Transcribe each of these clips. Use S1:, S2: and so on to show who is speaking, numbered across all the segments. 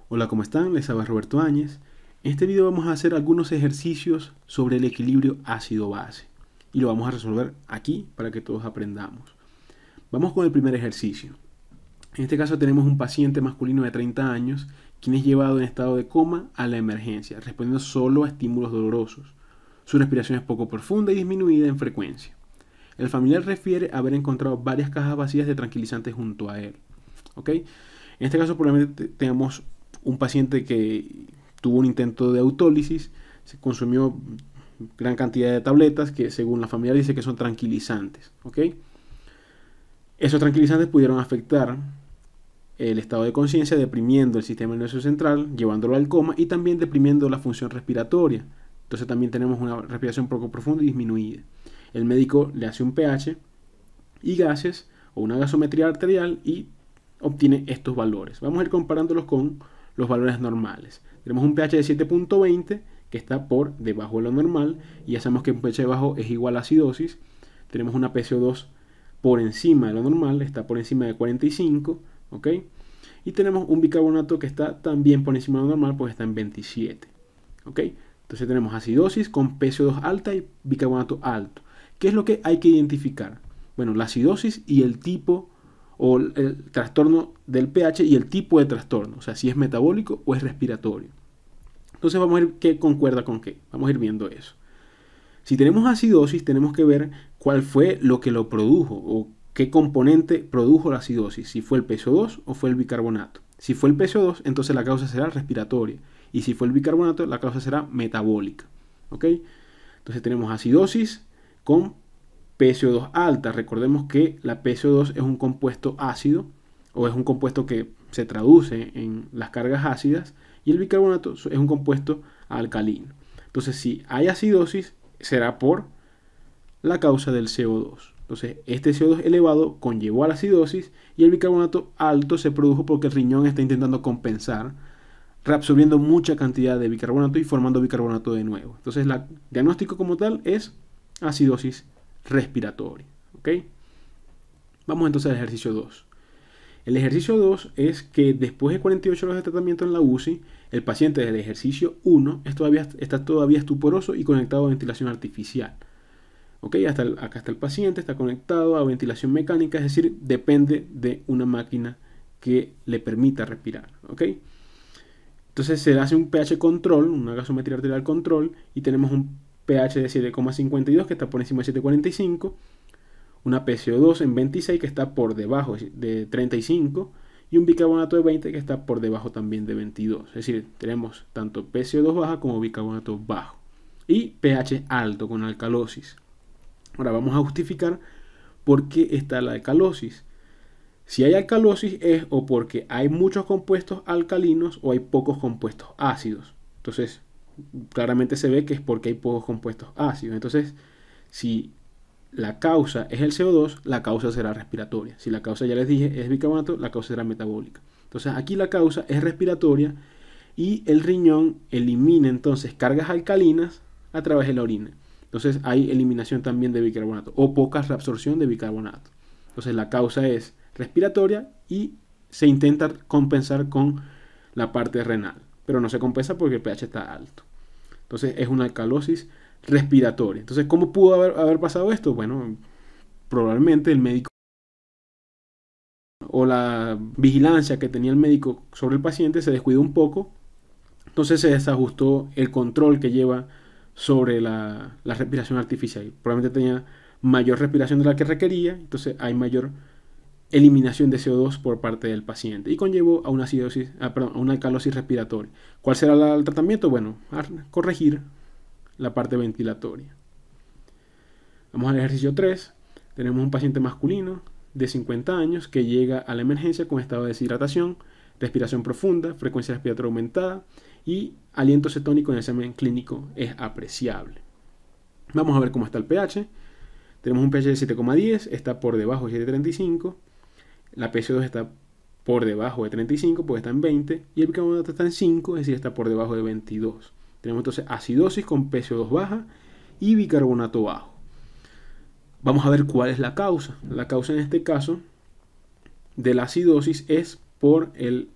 S1: Hola, ¿cómo están? Les habla Roberto Áñez. En este video vamos a hacer algunos ejercicios sobre el equilibrio ácido-base y lo vamos a resolver aquí para que todos aprendamos. Vamos con el primer ejercicio. En este caso tenemos un paciente masculino de 30 años quien es llevado en estado de coma a la emergencia, respondiendo solo a estímulos dolorosos. Su respiración es poco profunda y disminuida en frecuencia. El familiar refiere haber encontrado varias cajas vacías de tranquilizantes junto a él. ¿Ok? En este caso probablemente tenemos un paciente que tuvo un intento de autólisis, se consumió gran cantidad de tabletas que según la familia dice que son tranquilizantes. ¿Ok? Esos tranquilizantes pudieron afectar el estado de conciencia, deprimiendo el sistema nervioso central, llevándolo al coma y también deprimiendo la función respiratoria. Entonces también tenemos una respiración poco profunda y disminuida. El médico le hace un pH y gases o una gasometría arterial y obtiene estos valores. Vamos a ir comparándolos con los valores normales. Tenemos un pH de 7.20 que está por debajo de lo normal y ya sabemos que un pH bajo es igual a acidosis. Tenemos una PCO2 por encima de lo normal, está por encima de 45, ¿ok? Y tenemos un bicarbonato que está también por encima de lo normal, pues está en 27, ¿ok? Entonces tenemos acidosis con PCO2 alta y bicarbonato alto. ¿Qué es lo que hay que identificar? Bueno, la acidosis y el tipo o el trastorno del pH y el tipo de trastorno, o sea, si es metabólico o es respiratorio. Entonces vamos a ver qué concuerda con qué. Vamos a ir viendo eso. Si tenemos acidosis, tenemos que ver cuál fue lo que lo produjo o qué componente produjo la acidosis, si fue el PCO2 o fue el bicarbonato. Si fue el PCO2, entonces la causa será respiratoria. Y si fue el bicarbonato, la causa será metabólica. ¿Ok? Entonces tenemos acidosis con PCO2 alta. Recordemos que la PCO2 es un compuesto ácido o es un compuesto que se traduce en las cargas ácidas y el bicarbonato es un compuesto alcalino. Entonces, si hay acidosis, será por la causa del CO2. Entonces, este CO2 elevado conllevó a la acidosis y el bicarbonato alto se produjo porque el riñón está intentando compensar, reabsorbiendo mucha cantidad de bicarbonato y formando bicarbonato de nuevo. Entonces, el diagnóstico como tal es acidosis respiratoria. ¿Ok? Vamos entonces al ejercicio 2. El ejercicio 2 es que después de 48 horas de tratamiento en la UCI, el paciente del ejercicio 1 está todavía estuporoso y conectado a ventilación artificial. ¿Ok? Acá está el paciente, está conectado a ventilación mecánica, es decir, depende de una máquina que le permita respirar. ¿Ok? Entonces se le hace un pH control, una gasometría arterial control, y tenemos un pH de 7,52 que está por encima de 7,45, una PCO2 en 26 que está por debajo de 35 y un bicarbonato de 20 que está por debajo también de 22. Es decir, tenemos tanto PCO2 baja como bicarbonato bajo y pH alto con alcalosis. Ahora vamos a justificar por qué está la alcalosis. Si hay alcalosis es o porque hay muchos compuestos alcalinos o hay pocos compuestos ácidos. Entonces, claramente se ve que es porque hay pocos compuestos ácidos. Entonces, si la causa es el CO2, la causa será respiratoria. Si la causa, ya les dije, es bicarbonato, la causa será metabólica. Entonces, aquí la causa es respiratoria y el riñón elimina entonces cargas alcalinas a través de la orina. Entonces, hay eliminación también de bicarbonato o poca reabsorción de bicarbonato. Entonces, la causa es respiratoria y se intenta compensar con la parte renal, pero no se compensa porque el pH está alto. Entonces es una alcalosis respiratoria. Entonces, ¿cómo pudo haber pasado esto? Bueno, probablemente el médico o la vigilancia que tenía el médico sobre el paciente se descuidó un poco, entonces se desajustó el control que lleva sobre la respiración artificial. Probablemente tenía mayor respiración de la que requería, entonces hay mayor eliminación de CO2 por parte del paciente y conllevó a una acidosis, a una alcalosis respiratoria. ¿Cuál será el tratamiento? Bueno, a corregir la parte ventilatoria. Vamos al ejercicio 3. Tenemos un paciente masculino de 50 años que llega a la emergencia con estado de deshidratación, respiración profunda, frecuencia respiratoria aumentada y aliento cetónico en el examen clínico es apreciable. Vamos a ver cómo está el pH. Tenemos un pH de 7,10, está por debajo de 7,35. La PCO2 está por debajo de 35, pues está en 20. Y el bicarbonato está en 5, es decir, está por debajo de 22. Tenemos entonces acidosis con PCO2 baja y bicarbonato bajo. Vamos a ver cuál es la causa. La causa en este caso de la acidosis es por el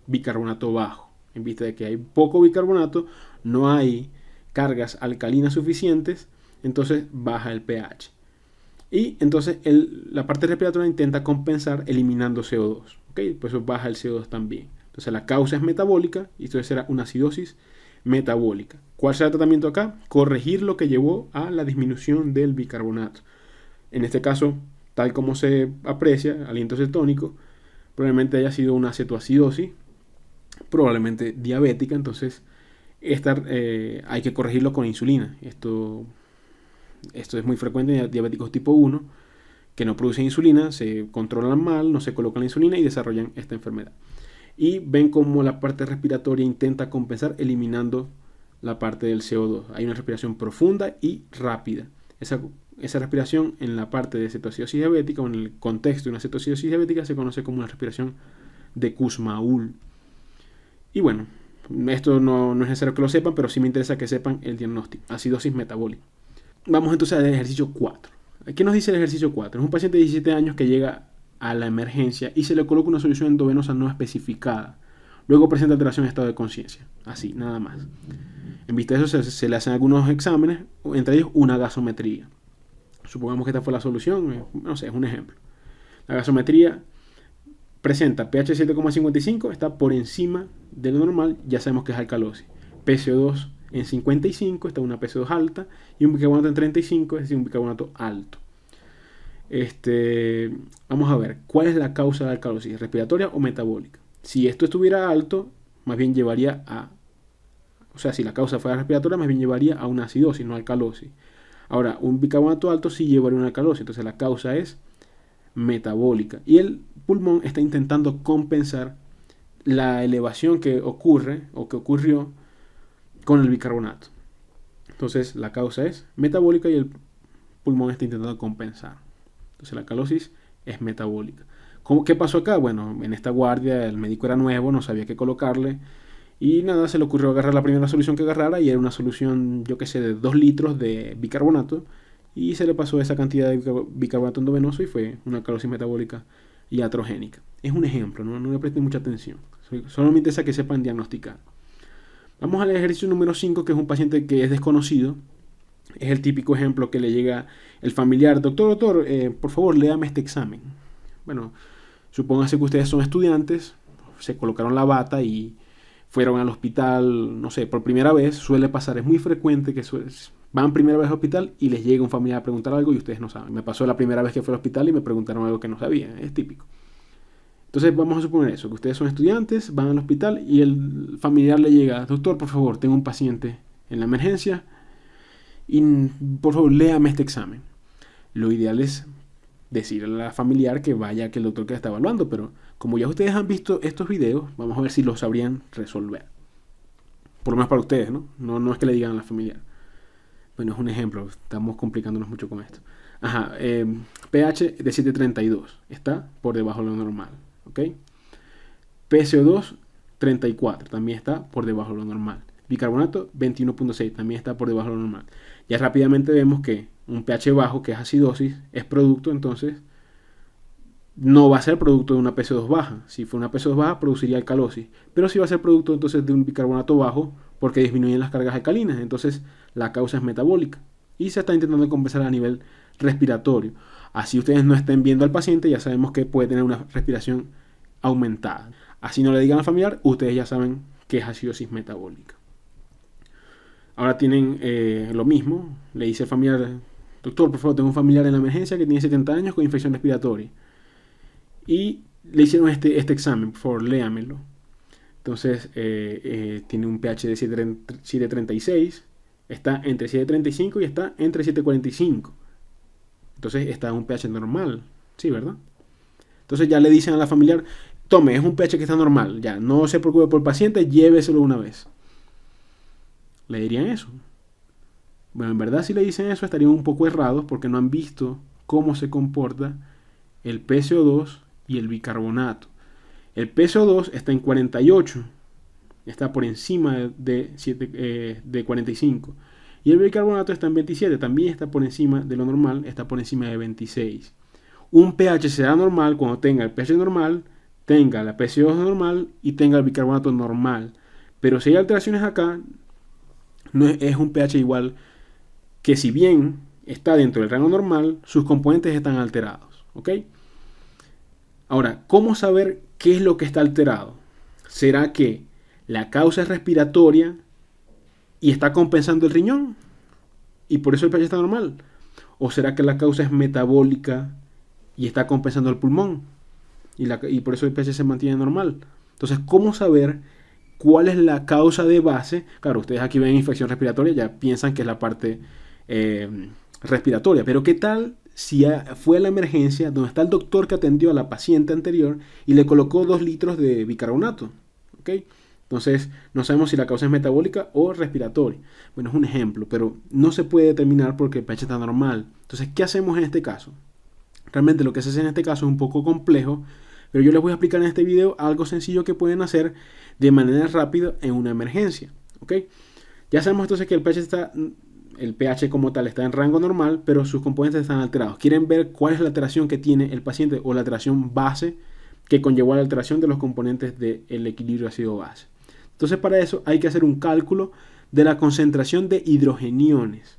S1: bicarbonato bajo. En vista de que hay poco bicarbonato, no hay cargas alcalinas suficientes, entonces baja el pH. Y entonces la parte respiratoria intenta compensar eliminando CO2. ¿Okay? Por eso baja el CO2 también. Entonces la causa es metabólica y esto será una acidosis metabólica. ¿Cuál será el tratamiento acá? Corregir lo que llevó a la disminución del bicarbonato. En este caso, tal como se aprecia, aliento cetónico, probablemente haya sido una cetoacidosis, probablemente diabética, entonces hay que corregirlo con insulina. Esto es muy frecuente en diabéticos tipo 1, que no producen insulina, se controlan mal, no se colocan la insulina y desarrollan esta enfermedad. Y ven cómo la parte respiratoria intenta compensar eliminando la parte del CO2. Hay una respiración profunda y rápida. Esa respiración en la parte de cetoacidosis diabética o en el contexto de una cetoacidosis diabética se conoce como una respiración de Kussmaul. Y bueno, esto no es necesario que lo sepan, pero sí me interesa que sepan el diagnóstico: acidosis metabólica. Vamos entonces al ejercicio 4. ¿Qué nos dice el ejercicio 4? Es un paciente de 17 años que llega a la emergencia y se le coloca una solución endovenosa no especificada. Luego presenta alteración de estado de conciencia. Así, nada más. En vista de eso se le hacen algunos exámenes, entre ellos una gasometría. Supongamos que esta fue la solución, no sé, es un ejemplo. La gasometría presenta pH 7,55, está por encima de lo normal, ya sabemos que es alcalosis. PCO2 en 55, está una PCO2 alta, y un bicarbonato en 35, es decir, un bicarbonato alto. Vamos a ver, ¿cuál es la causa de la alcalosis? ¿Respiratoria o metabólica? Si esto estuviera alto, más bien llevaría a... O sea, si la causa fuera respiratoria, más bien llevaría a una acidosis, no alcalosis. Ahora, un bicarbonato alto sí llevaría a una alcalosis, entonces la causa es metabólica. Y el pulmón está intentando compensar la elevación que ocurre o que ocurrió con el bicarbonato. Entonces la causa es metabólica y el pulmón está intentando compensar. Entonces la alcalosis es metabólica. ¿Qué pasó acá? Bueno, en esta guardia el médico era nuevo, no sabía qué colocarle y nada, se le ocurrió agarrar la primera solución que agarrara y era una solución, yo que sé, de 2 litros de bicarbonato y se le pasó esa cantidad de bicarbonato endovenoso y fue una alcalosis metabólica iatrogénica. Es un ejemplo, no le presten mucha atención. Solo me interesa que sepan diagnosticar. Vamos al ejercicio número 5, que es un paciente que es desconocido. Es el típico ejemplo que le llega el familiar: doctor, por favor, léame este examen. Bueno, supóngase que ustedes son estudiantes, se colocaron la bata y fueron al hospital, no sé, por primera vez. Suele pasar, es muy frecuente que van primera vez al hospital y les llega un familiar a preguntar algo y ustedes no saben. Me pasó la primera vez que fui al hospital y me preguntaron algo que no sabía, es típico. Entonces vamos a suponer eso, que ustedes son estudiantes, van al hospital y el familiar le llega: doctor, por favor, tengo un paciente en la emergencia y por favor léame este examen. Lo ideal es decirle a la familiar que vaya, que el doctor que está evaluando, pero como ya ustedes han visto estos videos, vamos a ver si lo sabrían resolver. Por lo menos para ustedes, ¿no? No es que le digan a la familiar. Bueno, es un ejemplo, estamos complicándonos mucho con esto. pH de 7,32, está por debajo de lo normal. ¿Ok? PCO2 34, también está por debajo de lo normal. Bicarbonato 21,6, también está por debajo de lo normal. Ya rápidamente vemos que un pH bajo, que es acidosis, es producto, entonces no va a ser producto de una PCO2 baja. Si fue una PCO2 baja, produciría alcalosis. Pero sí va a ser producto entonces de un bicarbonato bajo, porque disminuyen las cargas alcalinas. Entonces la causa es metabólica. Y se está intentando compensar a nivel respiratorio. Así ustedes no estén viendo al paciente, ya sabemos que puede tener una respiración aumentada. Así no le digan al familiar, ustedes ya saben que es acidosis metabólica. Ahora tienen lo mismo, le dice al familiar: doctor, por favor, tengo un familiar en la emergencia que tiene 70 años con infección respiratoria. Y le hicieron este examen, por favor, léamelo. Entonces, tiene un pH de 7,36, está entre 7,35 y está entre 7,45. Entonces está en un pH normal, ¿sí, verdad? Entonces ya le dicen a la familiar: tome, es un pH que está normal, ya, no se preocupe por el paciente, lléveselo una vez. ¿Le dirían eso? Bueno, en verdad si le dicen eso estarían un poco errados porque no han visto cómo se comporta el PCO2 y el bicarbonato. El PCO2 está en 48, está por encima de 45. Y el bicarbonato está en 27, también está por encima de lo normal, está por encima de 26. Un pH será normal cuando tenga el pH normal tenga la PCO2 normal y tenga el bicarbonato normal. Pero si hay alteraciones acá, no es un pH igual, que si bien está dentro del rango normal, sus componentes están alterados. ¿Ok? Ahora, ¿cómo saber qué es lo que está alterado? ¿Será que la causa es respiratoria y está compensando el riñón y por eso el pH está normal? ¿O será que la causa es metabólica y está compensando el pulmón y por eso el pH se mantiene normal? Entonces, ¿cómo saber cuál es la causa de base? Claro, ustedes aquí ven infección respiratoria, ya piensan que es la parte respiratoria, pero ¿qué tal si fue a la emergencia donde está el doctor que atendió a la paciente anterior y le colocó 2 litros de bicarbonato? ¿Ok? Entonces, no sabemos si la causa es metabólica o respiratoria. Bueno, es un ejemplo, pero no se puede determinar porque el pH está normal. Entonces, ¿qué hacemos en este caso? Realmente lo que se hace en este caso es un poco complejo, pero yo les voy a explicar en este video algo sencillo que pueden hacer de manera rápida en una emergencia. ¿Ok? Ya sabemos entonces que el pH como tal está en rango normal, pero sus componentes están alterados. Quieren ver cuál es la alteración que tiene el paciente o la alteración base que conllevó a la alteración de los componentes del equilibrio ácido-base. Entonces, para eso hay que hacer un cálculo de la concentración de hidrogeniones.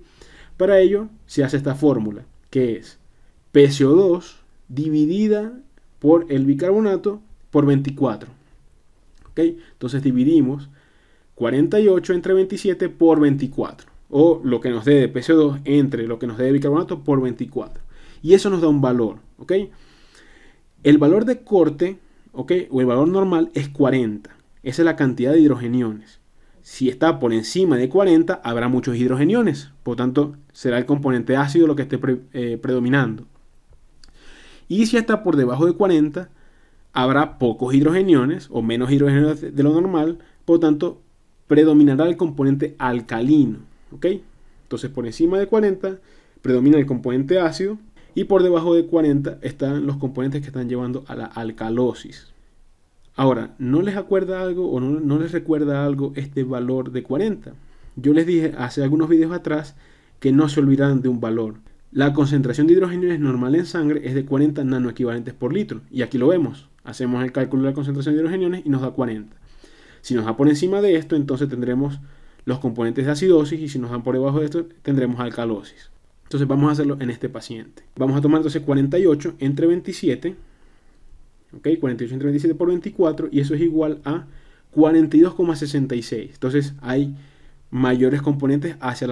S1: Para ello se hace esta fórmula, que es PCO2 dividida por el bicarbonato por 24. ¿Ok? Entonces dividimos 48 entre 27 por 24. O lo que nos dé de PCO2 entre lo que nos dé de bicarbonato por 24. Y eso nos da un valor. ¿Ok? El valor de corte, ¿ok?, o el valor normal es 40. Esa es la cantidad de hidrogeniones. Si está por encima de 40, habrá muchos hidrogeniones. Por tanto, será el componente ácido lo que esté predominando. Y si está por debajo de 40, habrá pocos hidrogeniones o menos hidrogeniones de lo normal. Por tanto, predominará el componente alcalino. ¿Ok? Entonces, por encima de 40, predomina el componente ácido. Y por debajo de 40 están los componentes que están llevando a la alcalosis. Ahora, ¿no les acuerda algo o no les recuerda algo este valor de 40? Yo les dije hace algunos videos atrás que no se olvidaran de un valor. La concentración de hidrogeniones normal en sangre es de 40 nanoequivalentes por litro. Y aquí lo vemos. Hacemos el cálculo de la concentración de hidrogeniones y nos da 40. Si nos da por encima de esto, entonces tendremos los componentes de acidosis, y si nos dan por debajo de esto, tendremos alcalosis. Entonces vamos a hacerlo en este paciente. Vamos a tomar entonces 48 entre 27. ¿Ok? 48 entre 27 por 24. Y eso es igual a 42,66. Entonces hay mayores componentes hacia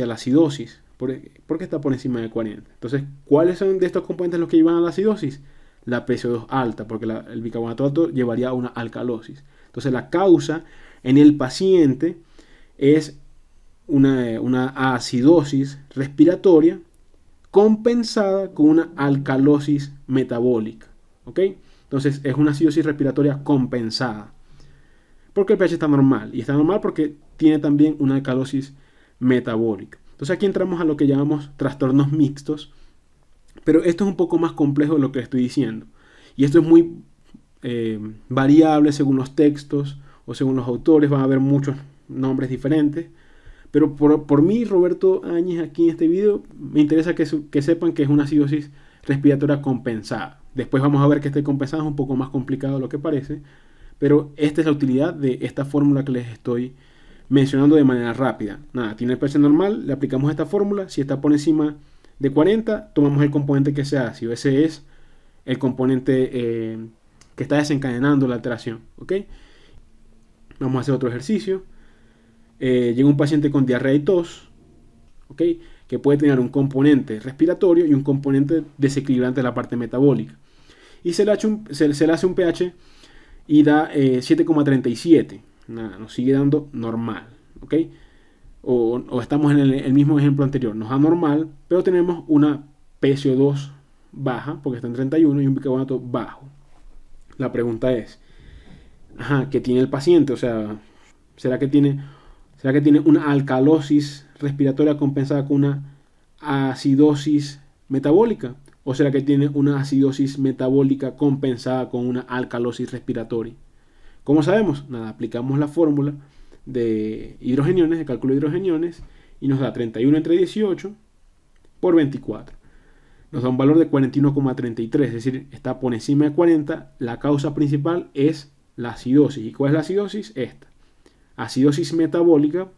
S1: la acidosis. Porque está por encima de 40. Entonces, ¿cuáles son de estos componentes los que llevan a la acidosis? La PCO2 alta, porque el bicarbonato alto llevaría a una alcalosis. Entonces la causa en el paciente es una acidosis respiratoria compensada con una alcalosis metabólica. ¿Ok? Entonces es una acidosis respiratoria compensada. Porque el pH está normal. Y está normal porque tiene también una alcalosis metabólica. Entonces aquí entramos a lo que llamamos trastornos mixtos. Pero esto es un poco más complejo de lo que estoy diciendo. Y esto es muy variable según los textos o según los autores. Van a haber muchos nombres diferentes. Pero por mí, Roberto Áñez, aquí en este video, me interesa que sepan que es una acidosis respiratoria compensada. Después vamos a ver que esté compensada, es un poco más complicado de lo que parece. Pero esta es la utilidad de esta fórmula que les estoy mencionando de manera rápida. Nada, tiene el pH normal, le aplicamos esta fórmula. Si está por encima de 40, tomamos el componente que sea ácido. Ese es el componente que está desencadenando la alteración. ¿Ok? Vamos a hacer otro ejercicio. Llega un paciente con diarrea y tos, ¿ok?, que puede tener un componente respiratorio y un componente desequilibrante de la parte metabólica. Y se le hace un pH y da 7,37. Nada, nos sigue dando normal. ¿Ok? O estamos en el mismo ejemplo anterior. Nos da normal, pero tenemos una PCO2 baja, porque está en 31, y un bicarbonato bajo. La pregunta es, ¿qué tiene el paciente? O sea, ¿será que tiene una alcalosis respiratoria compensada con una acidosis metabólica? ¿O será que tiene una acidosis metabólica compensada con una alcalosis respiratoria? ¿Cómo sabemos? Nada, aplicamos la fórmula de hidrogeniones, de cálculo de hidrogeniones, y nos da 31 entre 18 por 24. nos da un valor de 41,33, es decir, está por encima de 40. La causa principal es la acidosis. ¿Y cuál es la acidosis? Esta. Acidosis metabólica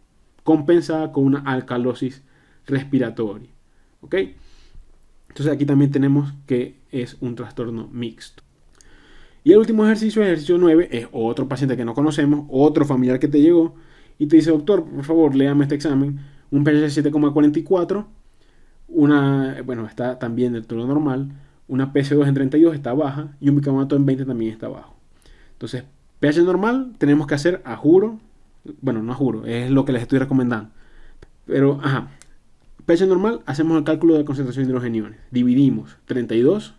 S1: compensada con una alcalosis respiratoria. ¿Ok? Entonces aquí también tenemos que es un trastorno mixto. Y el último ejercicio, el ejercicio 9, es otro paciente que no conocemos, otro familiar que te llegó y te dice: doctor, por favor, léame este examen. Un pH de 7,44, bueno, está también dentro de lo normal, una PC2 en 32 está baja y un bicarbonato en 20 también está bajo. Entonces, pH normal tenemos que hacer a juro, bueno, no a juro, es lo que les estoy recomendando. Pero, pH normal, hacemos el cálculo de concentración de hidrogeniones. Dividimos 32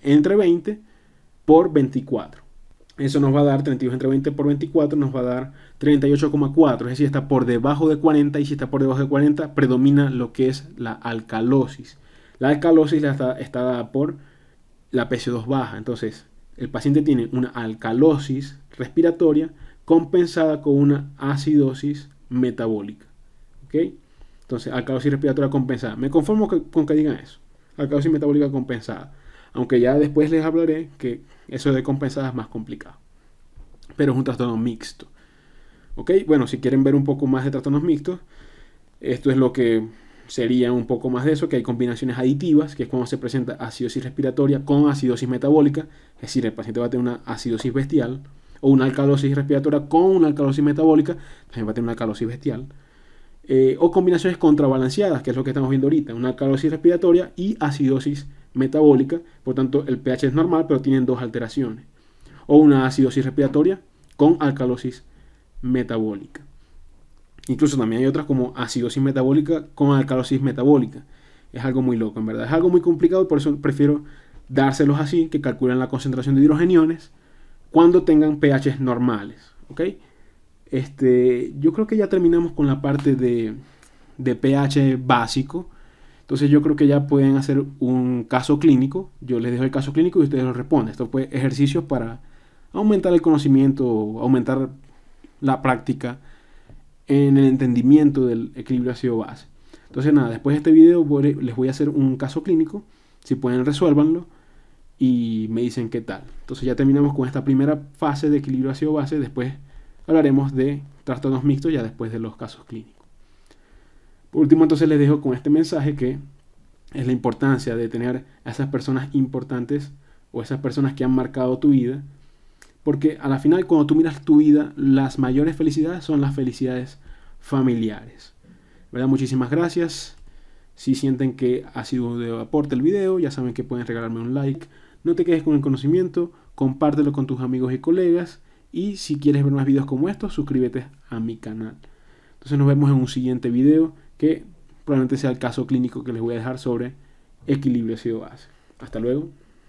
S1: entre 20 por 24. Eso nos va a dar 32 entre 20 por 24, nos va a dar 38,4. Es decir, está por debajo de 40. Y si está por debajo de 40, predomina lo que es la alcalosis. La alcalosis está dada por la PC2 baja. Entonces, el paciente tiene una alcalosis respiratoria compensada con una acidosis metabólica. ¿Ok? Entonces, alcalosis respiratoria compensada. Me conformo con que digan eso. Alcalosis metabólica compensada. Aunque ya después les hablaré que eso de compensada es más complicado. Pero es un trastorno mixto. ¿Ok? Bueno, si quieren ver un poco más de trastornos mixtos, esto es lo que sería un poco más de eso, que hay combinaciones aditivas, que es cuando se presenta acidosis respiratoria con acidosis metabólica. Es decir, el paciente va a tener una acidosis bestial, o una alcalosis respiratoria con una alcalosis metabólica, también va a tener una alcalosis bestial. O combinaciones contrabalanceadas, que es lo que estamos viendo ahorita, una alcalosis respiratoria y acidosis metabólica, por tanto el pH es normal, pero tienen dos alteraciones. O una acidosis respiratoria con alcalosis metabólica. Incluso también hay otras como acidosis metabólica con alcalosis metabólica. Es algo muy loco, en verdad. Es algo muy complicado y por eso prefiero dárselos así, que calculen la concentración de hidrogeniones cuando tengan pHs normales. ¿Ok? Yo creo que ya terminamos con la parte de pH básico. Entonces yo creo que ya pueden hacer un caso clínico. Yo les dejo el caso clínico y ustedes lo responden. Esto fue ejercicios para aumentar el conocimiento, aumentar la práctica en el entendimiento del equilibrio ácido-base. Entonces nada, después de este video les voy a hacer un caso clínico. Si pueden, resuélvanlo y me dicen qué tal. Entonces ya terminamos con esta primera fase de equilibrio ácido-base. Después hablaremos de trastornos mixtos ya después de los casos clínicos. Por último, entonces les dejo con este mensaje, que es la importancia de tener a esas personas importantes o esas personas que han marcado tu vida, porque a la final, cuando tú miras tu vida, las mayores felicidades son las felicidades familiares. ¿Verdad? Muchísimas gracias. Si sienten que ha sido de aporte el video, ya saben que pueden regalarme un like. No te quedes con el conocimiento, compártelo con tus amigos y colegas. Y si quieres ver más videos como estos, suscríbete a mi canal. Entonces nos vemos en un siguiente video, que probablemente sea el caso clínico que les voy a dejar sobre equilibrio ácido-base. Hasta luego.